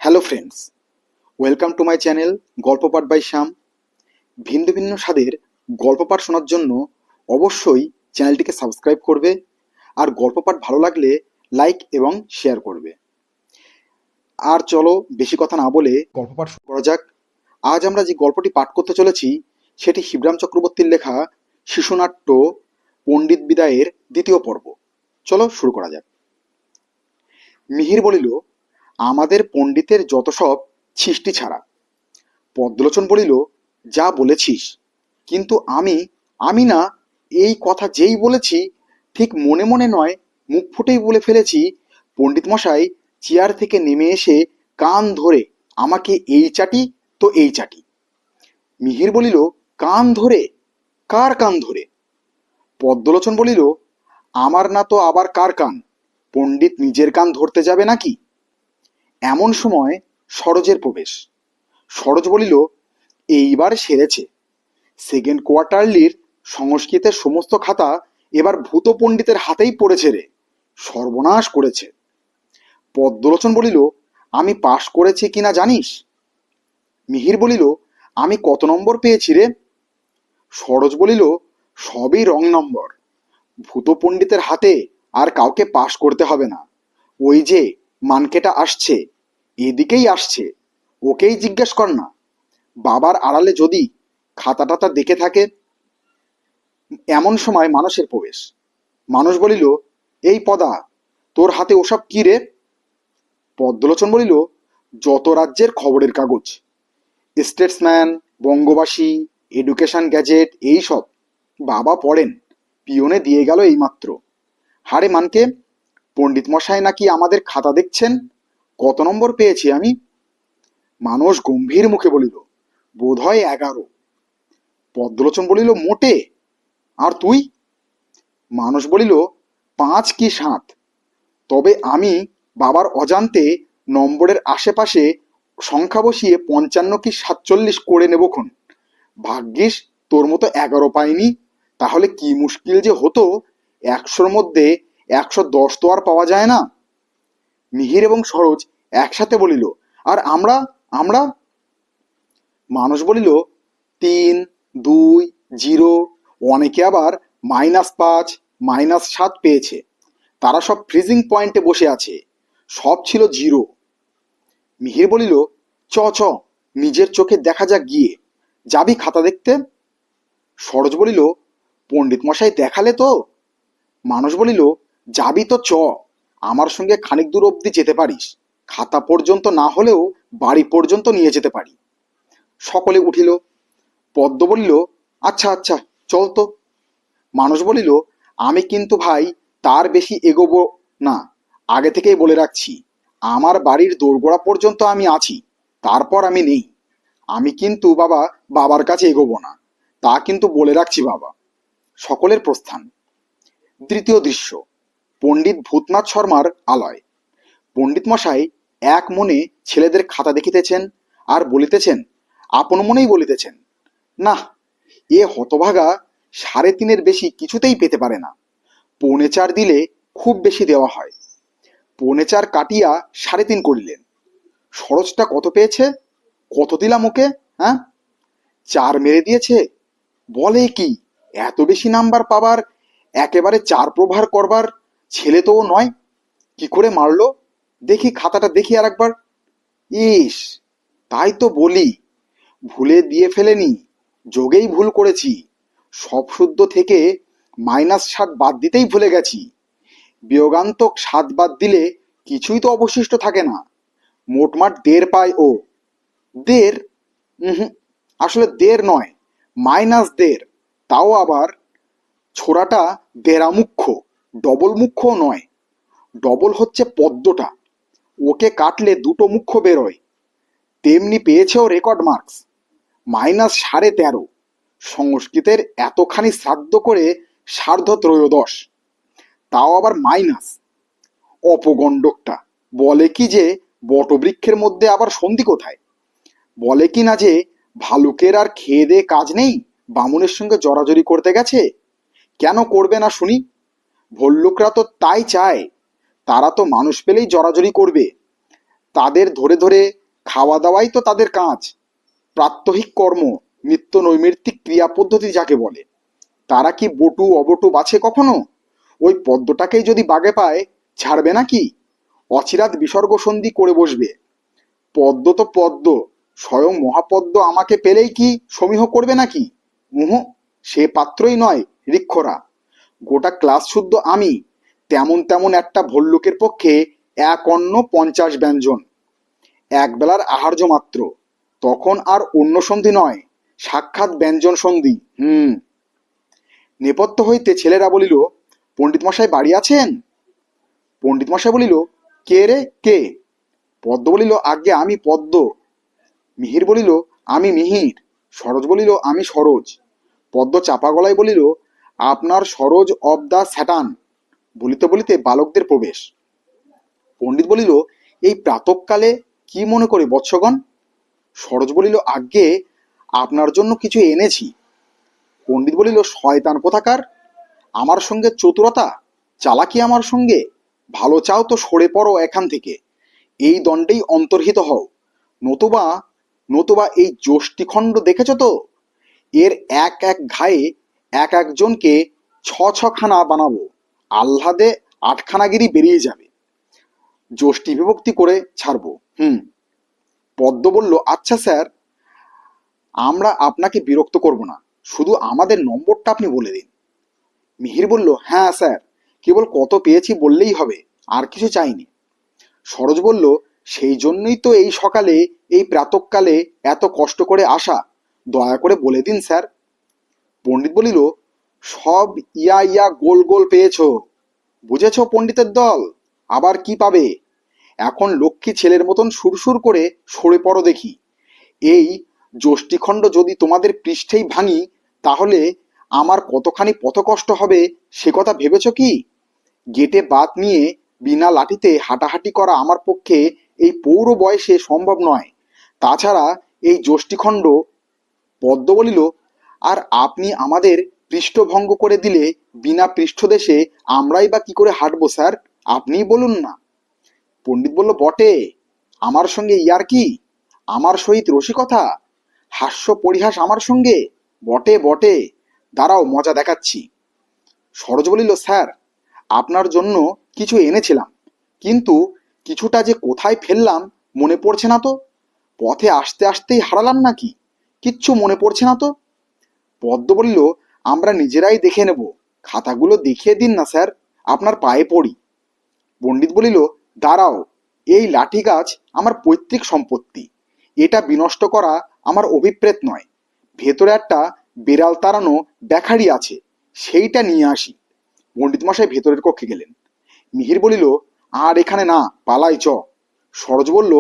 Hello friends, welcome to my channel Golpopath by Shyam. ভিন্ন ভিন্ন স্বাদের গল্পপাঠ শোনার জন্য অবশ্যই চ্যানেলটিকে সাবস্ক্রাইব করবে আর গল্পপাঠ ভালো লাগলে লাইক এবং শেয়ার করবে। আর চলো বেশি কথা না বলে গল্পপাঠ শুরু করা যাক। আজ আমরা যে গল্পটি পাঠ করতে চলেছি সেটি শিবরাম চক্রবর্তীর লেখা শিশুনাট্য পণ্ডিত বিদায়ের দ্বিতীয় পর্ব। চলো শুরু করা যাক। মিহির বলিল, আমাদের পণ্ডিতের যত সব ছিষ্টি ছাড়া। পদ্মলোচন বলিল, যা বলেছিস, কিন্তু আমি না, এই কথা যেই বলেছি ঠিক মনে মনে নয়, মুখ ফুটেই বলে ফেলেছি। পণ্ডিত মশাই চেয়ার থেকে নেমে এসে কান ধরে আমাকে এই চাটি তো এই চাটি। মিহির বলিল, কান ধরে? কার কান ধরে? পদ্মলোচন বলিল, আমার না তো আবার কার কান? পণ্ডিত নিজের কান ধরতে যাবে নাকি? এমন সময় সরোজের প্রবেশ। সরোজ বলিল, এইবার সেরেছে। সেকেন্ড কোয়ার্টারলির সংস্কৃতের সমস্ত খাতা এবার ভূত পণ্ডিতের হাতেই পড়েছে রে, সর্বনাশ করেছে। পদ্মলোচন বলিল, আমি পাশ করেছি কিনা জানিস? মিহির বলিল, আমি কত নম্বর পেয়েছি রে? সরোজ বলিল, সবই রং নম্বর। ভূত পণ্ডিতের হাতে আর কাউকে পাশ করতে হবে না। ওই যে মানকেটা আসছে, এদিকেই আসছে, ওকেই জিজ্ঞেস কর না। বাবার আড়ালে যদি খাতা টাতা দেখে থাকে। এমন সময় মানসের প্রবেশ। মানস বলিল, এই পদা, তোর হাতে ওসব কি রে? পদ্মলোচন বলিল, যত রাজ্যের খবরের কাগজ, স্টেটসম্যান, বঙ্গবাসী, এডুকেশন গ্যাজেট, এই সব। বাবা পড়েন, পিয়নে দিয়ে গেল এইমাত্র। হারে মানকে, পণ্ডিত মশাই নাকি আমাদের খাতা দেখছেন? কত নম্বর পেয়েছি আমি? মানস গম্ভীর মুখে বলিল, বোধহয় 11। পদ্মলোচন বলিল, মোটে? আর তুই? মানস বলিল, 5 কি 7। তবে আমি বাবার অজান্তে নম্বরের আশেপাশে সংখ্যা বসিয়ে 55 কি 47 করে নেবক্ষণ। ভাগ্যিস তোর মতো 11 পাইনি, তাহলে কি মুশকিল যে হতো। 100-র মধ্যে 110 তো আর পাওয়া যায় না। মিহির এবং সরোজ একসাথে বলিল, আর আমরা আমরা মানুষ বলিল, 3, 2, 0। অনেকে আবার -5, -7 পেয়েছে। তারা সব ফ্রিজিং পয়েন্টে বসে আছে, সব ছিল 0। মিহির বলিল, চ চ, নিজের চোখে দেখা যাক গিয়ে। যাবি খাতা দেখতে? সরোজ বলিল, পণ্ডিত মশাই দেখালে তো। মানুষ বলিল, যাবি তো চ, আমার সঙ্গে খানিক দূর অবধি যেতে পারিস। খাতা পর্যন্ত না হলেও বাড়ি পর্যন্ত নিয়ে যেতে পারি। সকলে উঠিল। পদ্ম বলিল, আচ্ছা আচ্ছা, চল তো। মানুষ বলিল, আমি কিন্তু ভাই তার বেশি এগোবো না, আগে থেকেই বলে রাখছি। আমার বাড়ির দোরগোড়া পর্যন্ত আমি আছি, তারপর আমি নেই। আমি কিন্তু বাবার কাছে এগোবো না, তা কিন্তু বলে রাখছি বাবা। সকলের প্রস্থান। তৃতীয় দৃশ্য, পণ্ডিত ভূতনাথ শর্মার আলয়। পণ্ডিত মশাই এক মনে ছেলেদের খাতা দেখিতেছেন আর বলিতেছেন, আপন মনেই বলিতেছেন, না, এ হতভাগা 3.5-এর বেশি কিছুতেই পেতে পারে না। 4.25 দিলে খুব বেশি দেওয়া হয়। 4.25 কাটিয়া 3.5 করিলেন। সরোজটা কত পেয়েছে? কত দিলাম ওকে? হ্যাঁ, 4 মেরে দিয়েছে। বলে কি, এত বেশি নাম্বার পাবার, একেবারে 4 প্রভার করবার ছেলে তো ও নয়। কি করে মারলো? দেখি খাতাটা দেখি আর একবার। ইস, তাই তো বলি, ভুলে দিয়ে ফেলেনি, যোগেই ভুল করেছি। সব শুদ্ধ থেকে -7 বাদ দিতেই ভুলে গেছি। বিয়োগান্তক 7 বাদ দিলে কিছুই তো অবশিষ্ট থাকে না। মোটমাট 1.5 পায় ও। 1.5? আসলে 1.5 নয়, -1.5। তাও আবার ছোড়াটা দেড়ামুখ্য, ডবল মুখ্য নয়। ডবল হচ্ছে পদ্মটা, ওকে কাটলে 2টো মুখ্য বেরোয়। তেমনি পেয়েছেও রেকর্ড মার্কস, -13.5। সংস্কৃতের এতখানি শ্রাদ্ধ করে সার্ধ-ত্রয়োদশ, তাও আবার মাইনাস। অপগণ্ডকটা বলে কি যে বটবৃক্ষের মধ্যে আবার সন্ধি কোথায়। বলে কি না যে ভালুকের আর খেয়ে দেয়ে কাজ নেই, বামুনের সঙ্গে জড়াজড়ি করতে গেছে। কেন করবে না শুনি? ভল্লুকরা তো তাই চায়, তারা তো মানুষ পেলেই জড়াজড়ি করবে। তাদের ধরে ধরে খাওয়া দাওয়াই তো তাদের কাজ, প্রাত্যহিক কর্ম, নিত্য নৈমিত্তিক ক্রিয়া পদ্ধতি যাকে বলে। তারা কি বটু অবটু বাছে কখনো? ওই পদ্মটাকেই যদি বাগে পায়, ছাড়বে নাকি? অচিরাত বিসর্গ সন্ধি করে বসবে। পদ্ম তো পদ্ম, স্বয়ং মহাপদ্ম আমাকে পেলেই কি সমীহ করবে নাকি? মুহ, সে পাত্রই নয় ঋক্ষরা। গোটা ক্লাস শুদ্ধ আমি, তেমন তেমন একটা ভল্লুকের পক্ষে এক অন্ন 50 ব্যঞ্জন, একবেলার আহার্য মাত্র, তখন আর অন্য সন্ধি নয়, সাক্ষাৎ ব্যঞ্জন সন্ধি। নেপথ্য হইতে ছেলেরা বলিল, পণ্ডিত মশাই বাড়ি আছেন? পণ্ডিত মশাই বলিল, কে রে কে? পদ্ম বলিল, আজ্ঞে আমি পদ্ম। মিহির বলিল, আমি মিহির। সরোজ বলিল, আমি সরোজ। পদ্ম চাপা গলায় বলিল, আপনার সরোজ অব দ্য স্যাটান। বলিতে বলিতে বালকদের প্রবেশ। পণ্ডিত বলিল, এই প্রাতঃকালে কি মনে করে বৎসগণ? সরোজ বলিল, আজ্ঞে আপনার জন্য কিছু এনেছি। পণ্ডিত বলিল, শয়তান কোথাকার! আমার সঙ্গে চতুরতা চালাকি আমার সঙ্গে? ভালো চাও তো সরে পড়ো এখান থেকে, এই দণ্ডেই অন্তর্হিত হও। নতুবা নতুবা এই যষ্টিখণ্ড দেখেছ তো, এর এক এক ঘায়ে এক একজনকে ছখানা বানাবো, আহ্লাদে 8খানাগিরি বেরিয়ে যাবে। যষ্টি বিভক্তি করে ছাড়বো। পদ্ম বলল, আচ্ছা স্যার, আমরা আপনাকে বিরক্ত করব না, শুধু আমাদের নম্বরটা আপনি বলে দিন। মিহির বলল, হ্যাঁ স্যার, কেবল কত পেয়েছি বললেই হবে, আর কিছু চাইনি। সরোজ বলল, সেই জন্যই তো এই সকালে, এই প্রাতঃকালে এত কষ্ট করে আসা, দয়া করে বলে দিন স্যার। পণ্ডিত বলিল, সব ইয়া ইয়া গোল গোল পেয়েছ, বুঝেছ পণ্ডিতের দল, আবার কি পাবে? এখন লক্ষ্মী ছেলের মতন সুরসুর করে সরে পড়ো দেখি। এই যষ্টিখণ্ড যদি তোমাদের পৃষ্ঠেই ভাঙি, তাহলে আমার কতখানি পথকষ্ট হবে সে কথা ভেবেছ কি? গেটে বাত নিয়ে বিনা লাঠিতে হাঁটাহাঁটি করা আমার পক্ষে এই পৌর বয়সে সম্ভব নয়। তাছাড়া এই যষ্টিখণ্ড। পদ্ম বলিল, আর আপনি আমাদের পৃষ্ঠভঙ্গ করে দিলে বিনা পৃষ্ঠদেশে আমরাই বা কি করে হাঁটবো স্যার, আপনিই বলুন না। পণ্ডিত বলল, বটে, আমার সঙ্গে ইয়ার্কি, আমার সহিত রসিকতা, হাস্য পরিহাস আমার সঙ্গে, বটে বটে, দাঁড়াও মজা দেখাচ্ছি। সরোজ বলিল, স্যার, আপনার জন্য কিছু এনেছিলাম, কিন্তু কিছুটা যে কোথায় ফেললাম মনে পড়ছে না তো। পথে আসতে আসতেই হারালাম নাকি, কিচ্ছু মনে পড়ছে না তো। পদ্ম বলিল, আমরা নিজেরাই দেখে নেব, খাতাগুলো দেখিয়ে দিন না স্যার, আপনার পায়ে পড়ি। পণ্ডিত বলিল, দাঁড়াও, এই লাঠি গাছ আমার পৈতৃক সম্পত্তি, এটা বিনষ্ট করা আমার অভিপ্রেত নয়। ভেতরে একটা বেড়াল তাড়ানো ব্যাখারি আছে, সেইটা নিয়ে আসি। পণ্ডিত মশাই ভেতরের কক্ষে গেলেন। মিহির বলিল, আর এখানে না, পালাই চ। সরোজ বলল,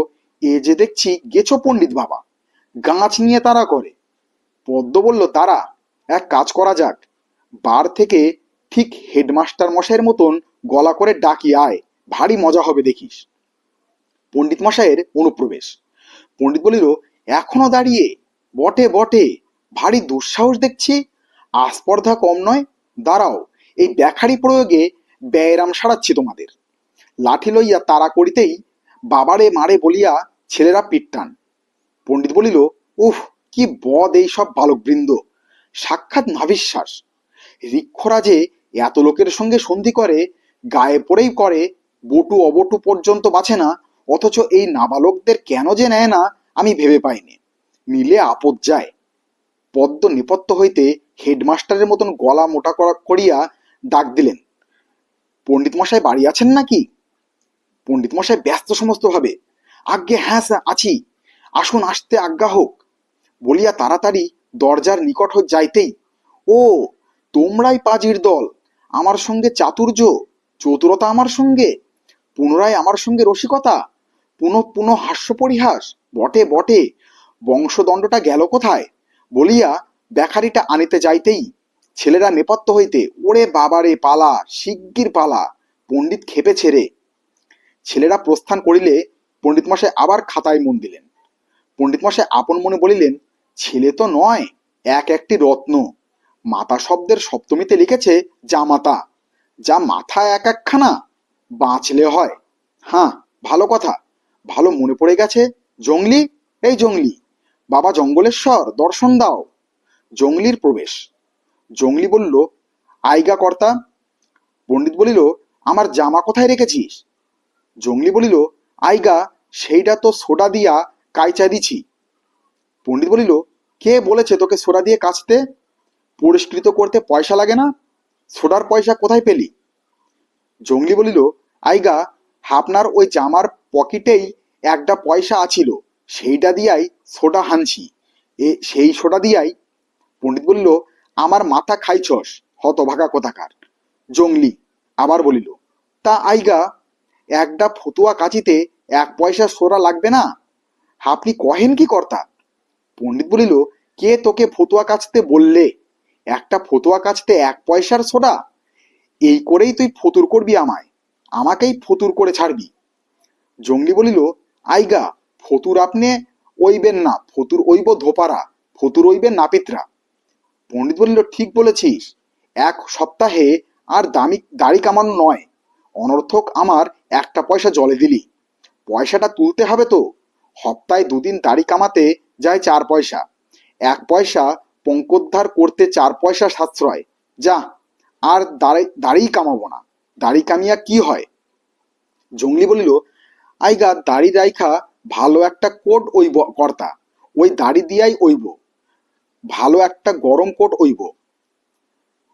এ যে দেখছি গেছো পণ্ডিত বাবা, গাছ নিয়ে তাড়া করে। পদ্ম বলল, দাঁড়া, এক কাজ করা যাক, বার থেকে ঠিক হেডমাস্টার মশাইয়ের মতন গলা করে ডাকি আয়, ভারী মজা হবে দেখিস। পণ্ডিত মশাইয়ের অনুপ্রবেশ। পণ্ডিত বলিল, এখনো দাঁড়িয়ে? বটে বটে, ভারী দুঃসাহস দেখছি, আস্পর্ধা কম নয়। দাঁড়াও, এই ব্যাখারি প্রয়োগে ব্যায়াম সারাচ্ছি তোমাদের। লাঠি লইয়া তাড়া করিতেই বাবারে মারে বলিয়া ছেলেরা পিটটান। পণ্ডিত বলিল, উফ, কি বদ এই সব বালকবৃন্দ, সাক্ষাৎ নাভিশ্বাস। ঋক্ষরা যে এত লোকের সঙ্গে সন্ধি করে, গায়ে পড়েই করে, বটু অবটু পর্যন্ত বাছে না, অথচ এই নাবালকদের কেন যে নেয় না আমি ভেবে পাইনি। নিলে আপদ যায়। পদ্ম নেপথ্য হইতে হেডমাস্টারের মতন গলা মোটা করিয়া ডাক দিলেন, পণ্ডিত মশাই বাড়ি আছেন নাকি? পণ্ডিত মশাই ব্যস্ত সমস্ত ভাবে, আজ্ঞে হ্যাঁ স্যার আছি, আসুন, আসতে আজ্ঞা হোক, বলিয়া তাড়াতাড়ি দরজার নিকট যাইতেই, ও তোমরাই পাজির দল, আমার সঙ্গে চাতুর্য চতুরতা আমার সঙ্গে, পুনরায় আমার সঙ্গে রসিকতা, পুনঃ পুনঃ হাস্য পরিহাস, বটে বটে, বংশদণ্ডটা গেল কোথায়? বলিয়া ব্যাখারিটা আনিতে যাইতেই ছেলেরা নেপথ্য হইতে, ওরে বাবারে পালা, শিগগির পালা, পণ্ডিত খেপে ছেড়ে। ছেলেরা প্রস্থান করিলে পণ্ডিত মশাই আবার খাতায় মন দিলেন। পণ্ডিত মশাই আপন মনে বলিলেন, ছেলে তো নয়, এক একটি রত্ন। মাতা শব্দের সপ্তমীতে লিখেছে জামাতা, যা মাথা এক একখানা, বাঁচলে হয়। হ্যাঁ, ভালো কথা, ভালো মনে পড়ে গেছে। জংলি, এই জংলি, বাবা জঙ্গলেশ্বর দর্শন দাও। জংলির প্রবেশ। জংলি বলল, আইগা কর্তা। পণ্ডিত বলিল, আমার জামা কোথায় রেখেছিস? জংলি বলিল, আইগা, সেইটা তো সোডা দিয়া কাইচা দিছি। পণ্ডিত বলিল, কে বলেছে তোকে সোডা দিয়ে কাচতে? পরিষ্কৃত করতে পয়সা লাগে না? সোডার পয়সা কোথায় পেলি? জংলি বলিল, আইগা, আপনার ওই জামার পকেটেই একটা পয়সা আছিল, সেইটা দিয়াই সোডা হানছি। সেই সোডা দিয়াই। পণ্ডিত বলিল, আমার মাথা খাইছস হতভাগা কোথাকার। জংলি আবার বলিল, তা আইগা, একটা ফতুয়া কাচিতে 1 পয়সা সোডা লাগবে না? আপনি কহেন কি কর্তা? পণ্ডিত বলিল, কে তোকে ফতুয়া কাচতে বললে? একটা ফতুয়া কাচতে 1 পয়সার সোডা? এই করেই তুই ফতুর করবি আমায়, আমাকেই ফতুর করে ছাড়বি। জংলি বলিল, আইগা, ফতুর আপনি ওইবেন না, ফতুর ওইব ধোপারা, ফতুর ওইবেন নাপিতরা। পণ্ডিত বলিল, ঠিক বলেছিস। 1 সপ্তাহে আর দাড়ি কামানো নয়, অনর্থক আমার 1 পয়সা জলে দিলি। পয়সাটা তুলতে হবে তো। সপ্তাহে 2 দিন দাড়ি কামাতে যায় 4 পয়সা, 1 পয়সা পঙ্কোদ্ধার করতে 4 পয়সা সাশ্রয়। যা, আর দাড়ি কামাবো না। দাড়ি কামিয়া কি হয়? জংলি বলিল, আইগা, দাড়ি রাইখা ভালো একটা কোট ওইব কর্তা, ওই দাড়ি দিয়াই ওইব, ভালো একটা গরম কোট ওইব।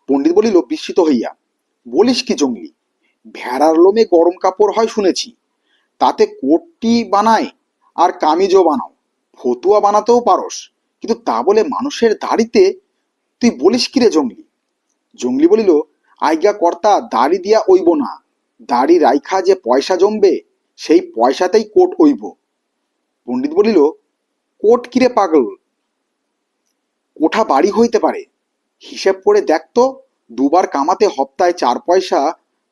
পণ্ডিত বলিল বিস্মিত হইয়া, বলিস কি জংলি? ভেড়ার লোমে গরম কাপড় হয় শুনেছি, তাতে কোটটি বানায় আর কামিজও বানাও, ফতুয়া বানাতেও পারস, কিন্তু তা বলে মানুষের দাড়িতে? তুই বলিস কি রে জংলি? জংলি বলিল, আইগা কর্তা, দাড়ি দিয়া ওইব না, দাড়ি রাইখা যে পয়সা জমবে, সেই পয়সাতেই কোট ওইব। পণ্ডিত বলিল, কোট কিরে পাগল? কোঠা বাড়ি হইতে পারে। হিসেব করে দেখ তো, 2 বার কামাতে সপ্তাহে 4 পয়সা,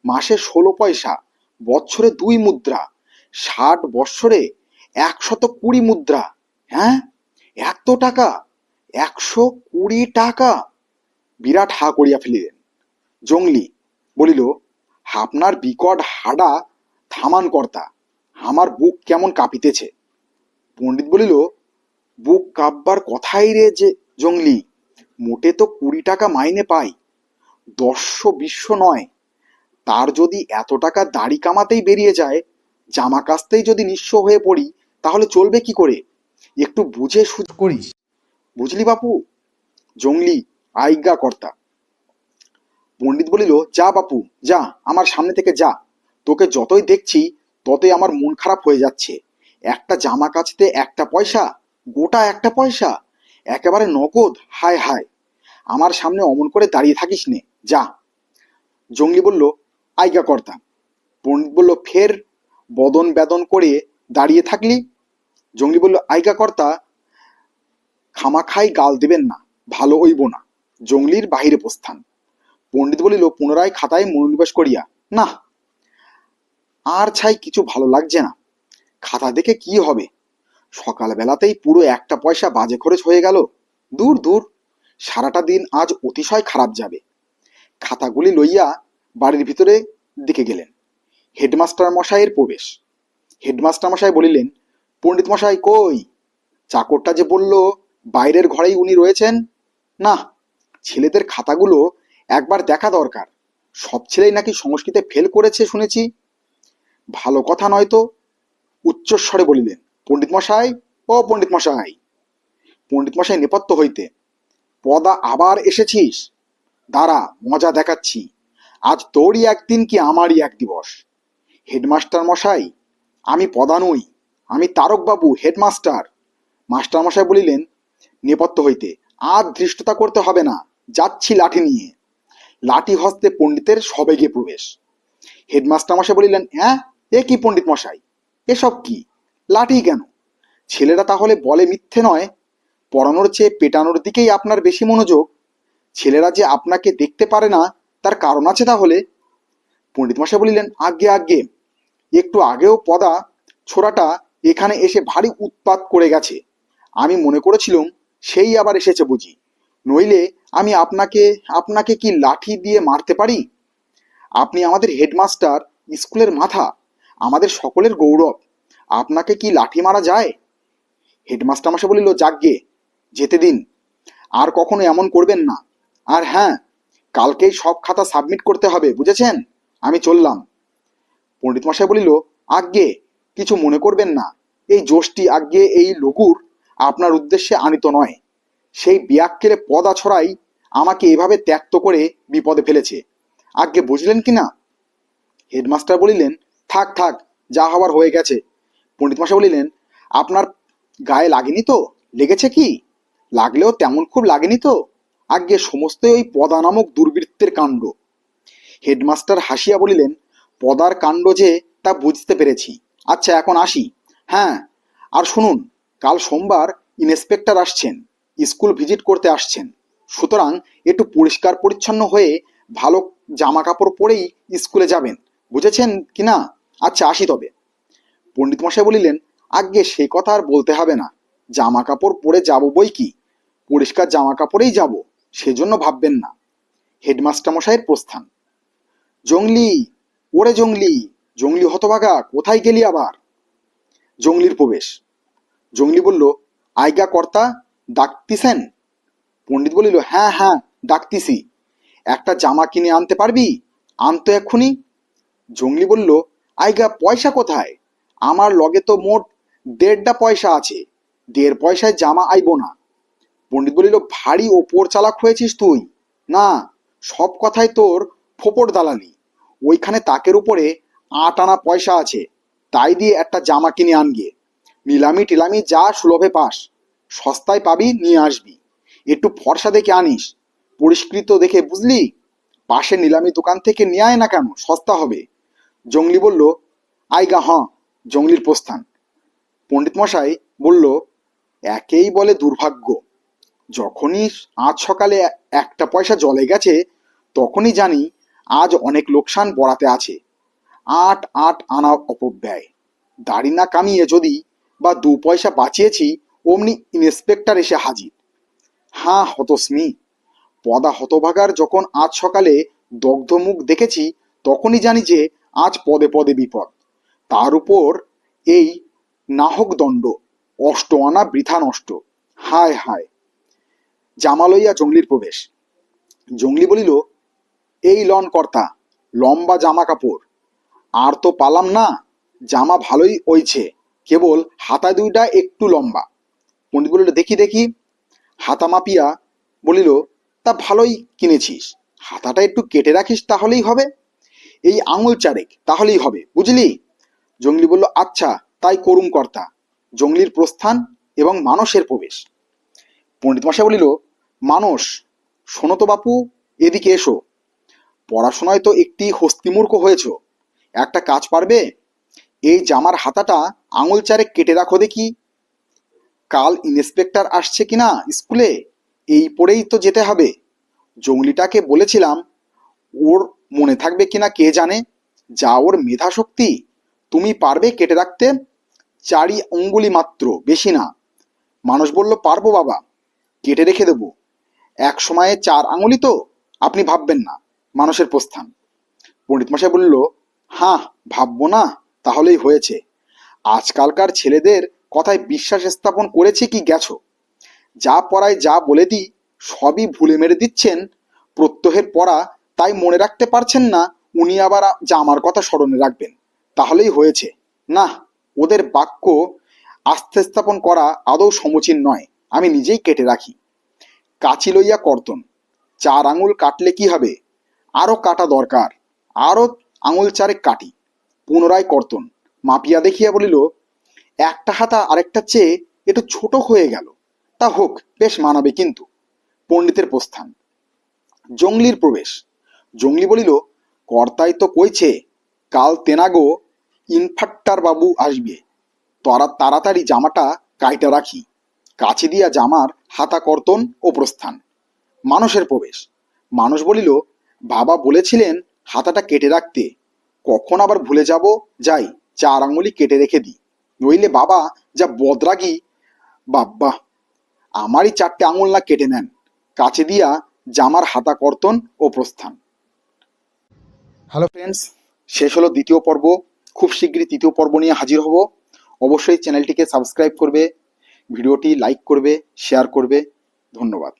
মাসে 16 পয়সা, বৎসরে 2 মুদ্রা, 60 বৎসরে 120 মুদ্রা। হ্যাঁ, এত টাকা! 120 টাকা! বিরাট হা করিয়া ফেলিলেন। জংলি বলিল, আপনার বিকট হাডা থামান কর্তা, আমার বুক কেমন কাঁপিতেছে। পণ্ডিত বলিল, বুক কাঁপবার কথাই রে যে জংলি, মোটে তো 20 টাকা মাইনে পাই, 10-20 নয়। তার যদি এত টাকা দাড়ি কামাতেই বেরিয়ে যায়, জামা কাচতেই যদি নিঃস্ব হয়ে পড়ি, তাহলে চলবে কি করে? একটু বুঝে সুঝ করিস, বুঝলি বাপু? জংলি, আজ্ঞা কর্তা। পণ্ডিত বলিল, যা বাপু যা, আমার সামনে থেকে যা। তোকে যতই দেখছি ততই আমার মন খারাপ হয়ে যাচ্ছে। একটা জামা কাচতে 1 পয়সা, গোটা 1 পয়সা, একেবারে নগদ। হায় হায়, আমার সামনে অমন করে দাঁড়িয়ে থাকিস নে, যা। জংলি বলল, আজ্ঞা কর্তা। পণ্ডিত বলল, ফের বদন বেদন করে দাঁড়িয়ে থাকলি? জংলি বলল, আজ্ঞা কর্তা, খামাখাই গাল দিবেন না, ভালো হইব না। জংলির বাহিরে প্রস্থান। পণ্ডিত বলিল পুনরায় খাতায় মনোনিবেশ করিয়া, না, আর ছাই কিছু ভালো লাগছে না। খাতা দেখে কি হবে? সকালবেলাতেই পুরো 1 পয়সা বাজে খরচ হয়ে গেল। দূর দূর, সারাটা দিন আজ অতিশয় খারাপ যাবে। খাতাগুলি লইয়া বাড়ির ভিতরে দিকে গেলেন। হেডমাস্টার মশাইয়ের প্রবেশ। হেডমাস্টার মশাই বলিলেন, পণ্ডিত মশাই কই? চাকরটা যে বলল বাইরের ঘরেই উনি রয়েছেন। না, ছেলেদের খাতাগুলো একবার দেখা দরকার। সব ছেলেই নাকি সংস্কৃতে ফেল করেছে শুনেছি। ভালো কথা নয় তো। উচ্চস্বরে বলিলেন, পণ্ডিত মশাই, ও পণ্ডিত মশাই। পণ্ডিত মশাই নেপথ্য হইতে, পদা, আবার এসেছিস? দাঁড়া, মজা দেখাচ্ছি। আজ তোরই একদিন কি আমারই এক দিবস। হেডমাস্টার মশাই, আমি পদা নই, আমি তারকবাবু, হেডমাস্টার। মাস্টার মশাই বলিলেন নেপথ্য হইতে, আজ ধৃষ্টতা করতে হবে না, যাচ্ছি লাঠি নিয়ে। লাঠি হস্তে পণ্ডিতের সবেগে প্রবেশ। হেডমাস্টার মশাই বলিলেন, হ্যাঁ, এ কি পণ্ডিত মশাই, এসব কি? লাঠি কেন? ছেলেরা তাহলে বলে মিথ্যে নয়? পড়ানোর চেয়ে পেটানোর দিকেই আপনার বেশি মনোযোগ। ছেলেরা যে আপনাকে দেখতে পারে না, তার কারণ আছে তাহলে? পণ্ডিত মশাই বলিলেন, আজ্ঞে আজ্ঞে, একটু আগেও পদা ছোড়াটা এখানে এসে ভারী উৎপাত করে গেছে। আমি মনে করেছিলুম সেই আবার এসেছে বুঝি, নইলে আমি আপনাকে আপনাকে কি লাঠি দিয়ে মারতে পারি? আপনি আমাদের হেডমাস্টার, স্কুলের মাথা, আমাদের সকলের গৌরব। আপনাকে কি লাঠি মারা যায়? হেডমাস্টার মশাই বলিল, যাকগে, যেতে দিন, আর কখনো এমন করবেন না। আর হ্যাঁ, কালকেই সব খাতা সাবমিট করতে হবে, বুঝেছেন? আমি চললাম। পণ্ডিত মশাই বলিল, আজ্ঞে, কিছু মনে করবেন না, এই জোশটি আজ্ঞে এই লঘুর আপনার উদ্দেশ্যে আনিত নয়। সেই বিয়াক্কেলে পদা ছড়াই আমাকে এভাবে ত্যক্ত করে বিপদে ফেলেছে, আজ্ঞে বুঝলেন কি না? হেডমাস্টার বলিলেন, থাক থাক, যা হওয়ার হয়ে গেছে। পণ্ডিত মশাই বলিলেন, আপনার গায়ে লাগেনি তো? লেগেছে কি? লাগলেও তেমন খুব লাগেনি তো? আজ্ঞে সমস্তই ওই পদা নামক দুর্বৃত্তের কাণ্ড। হেডমাস্টার হাসিয়া বলিলেন, পদার কাণ্ড যে তা বুঝতে পেরেছি। আচ্ছা, এখন আসি। হ্যাঁ, আর শুনুন, কাল সোমবার ইন্সপেক্টর আসছেন, স্কুল ভিজিট করতে আসছেন। সুতরাং একটু পরিষ্কার পরিচ্ছন্ন হয়ে ভালো জামা কাপড় পরেই স্কুলে যাবেন, বুঝেছেন কি না? আচ্ছা, আসি তবে। পণ্ডিত মশাই বলিলেন, আজ্ঞে সে কথা আর বলতে হবে না, জামা কাপড় পরে যাব বই কি, পরিষ্কার জামা কাপড়েই যাব, সেজন্য ভাববেন না। হেডমাস্টার মশাইয়ের প্রস্থান। জংলি, ওরে জংলি, জংলি হতভাগা, কোথায় গেলি আবার? জংলির প্রবেশ। জংলি বলল, আজ্ঞা কর্তা, ডাকতিছেন? পণ্ডিত বলিল, হ্যাঁ হ্যাঁ, ডাকতিছি। একটা জামা কিনে আনতে পারবি? আনতো এক্ষুনি। জংলি বলল, আজ্ঞা পয়সা কোথায়? আমার লগে তো মোট 1.5 পয়সা আছে, 1.5 পয়সায় জামা আইব না। পণ্ডিত বলিল, ভারী ওপর চালাক হয়েছিস তুই। না, সব কথাই তোর ফোপর দালালি। ওইখানে তাকের উপরে 8 আনা পয়সা আছে, তাই দিয়ে একটা জামা কিনে আনগে। নিলামি টিলামি যা সুলভে পাস, সস্তায় পাবি, নিয়ে আসবি। একটু ফর্সা দেখে আনিস, পরিষ্কৃত দেখে, বুঝলি? পাশে নিলামি দোকান থেকে নিয়ে আয় না কেন, সস্তা হবে। জংলি বলল, আইগা হাঁ। জংলির প্রস্থান। পণ্ডিত মশাই বলল, একেই বলে দুর্ভাগ্য। যখনই আজ সকালে 1 পয়সা জলে গেছে, তখনই জানি আজ অনেক লোকসান বড়াতে আছে। 8 আনা অপব্যয়। দাড়ি না কামিয়ে যদি বা 2 পয়সা বাঁচিয়েছি, অমনি ইন্সপেক্টর এসে হাজির। হাঁ হতস্মি। পদা হতভাগার যখন আজ সকালে দগ্ধ মুখ দেখেছি, তখনই জানি যে আজ পদে পদে বিপদ। তার উপর এই নাহক দণ্ড, 8 আনা বৃথা নষ্ট। হায় হায়। জামা লইয়া জংলির প্রবেশ। জংলি বলিল, এই লন কর্তা, লম্বা জামা কাপড়। আর তো পালাম না, জামা ভালোই ওইছে, কেবল হাতা দুইটা একটু লম্বা। পণ্ডিত বলিল, দেখি দেখি। হাতা মাপিয়া বলিল, তা ভালোই কিনেছিস, হাতাটা একটু কেটে রাখিস, তাহলেই হবে। এই আঙুল চারেক, তাহলেই হবে, বুঝলি? জংলি বলল, আচ্ছা, তাই করুম কর্তা। জংলির প্রস্থান এবং মানসের প্রবেশ। পণ্ডিত মশাই বলিল, মানস, শোনো তো বাপু, এদিকে এসো। পড়াশোনায় তো একটি হস্তিমূর্খ হয়েছ, একটা কাজ পারবে? এই জামার হাতাটা আঙুল চারেক কেটে রাখো দেখি। কাল ইন্সপেক্টর আসছে কিনা স্কুলে, এই পরেই তো যেতে হবে। জংলিটাকে বলেছিলাম, ওর মনে থাকবে কিনা কে জানে, যা ওর মেধা শক্তি। তুমি পারবে কেটে রাখতে? 4 আঙ্গুলি মাত্র, বেশি না। মানুষ বলল, পারবো বাবা, কেটে রেখে দেবো। এক সময়ে 4 আঙুলি তো, আপনি ভাববেন না। মানুষের প্রস্থান। পণ্ডিত মশাই বলল, হ্যাঁ, ভাববো না, তাহলেই হয়েছে। আজকালকার ছেলেদের কথায় বিশ্বাস স্থাপন করেছে কি গেছো? যা পড়ায় যা বলে দিই, সবই ভুলে মেরে দিচ্ছেন। প্রত্যহের পড়া তাই মনে রাখতে পারছেন না, উনি আবার যা আমার কথা স্মরণে রাখবেন, তাহলেই হয়েছে। না, ওদের বাক্য আস্থা স্থাপন করা আদৌ সমীচীন নয়, আমি নিজেই কেটে রাখি। কাঁচি লইয়া কর্তন। 4 আঙুল কাটলে কি হবে, আরো কাটা দরকার, আরো আঙুল চারেক কাটি। পুনরায় কর্তন। মাপিয়া দেখিয়া বলিল, একটা হাতা আরেকটা চেয়ে একটু ছোট হয়ে গেল, তা হোক, বেশ মানাবে কিন্তু। পণ্ডিতের প্রস্থান। জংলির প্রবেশ। জংলি বলিল, কর্তাই তো কইছে, কাল তেনাগো ইনফাক্টার বাবু আসবে, তাড়াতাড়ি জামাটা কাইটা রাখি। কাছে দিয়া জামার হাতা কর্তন ও প্রস্থান। মানুষের প্রবেশ। মানুষ বলিল, বাবা বলেছিলেন হাতাটা কেটে রাখতে, কখন আবার ভুলে যাব, যাই 4 আঙুলি কেটে রেখে দিই, নইলে বাবা যা বদরাগী। বাব্বা, আমারই 4টে আঙুল না কেটে নেন। কাছে দিয়া জামার হাতা কর্তন ও প্রস্থান। হ্যালো ফ্রেন্ডস, শেষ হলো 2য় পর্ব। খুব শীঘ্রই 3য় পর্ব নিয়ে হাজির হব। অবশ্যই চ্যানেলটিকে সাবস্ক্রাইব করবে, ভিডিওটি লাইক করবে, শেয়ার করবে। ধন্যবাদ।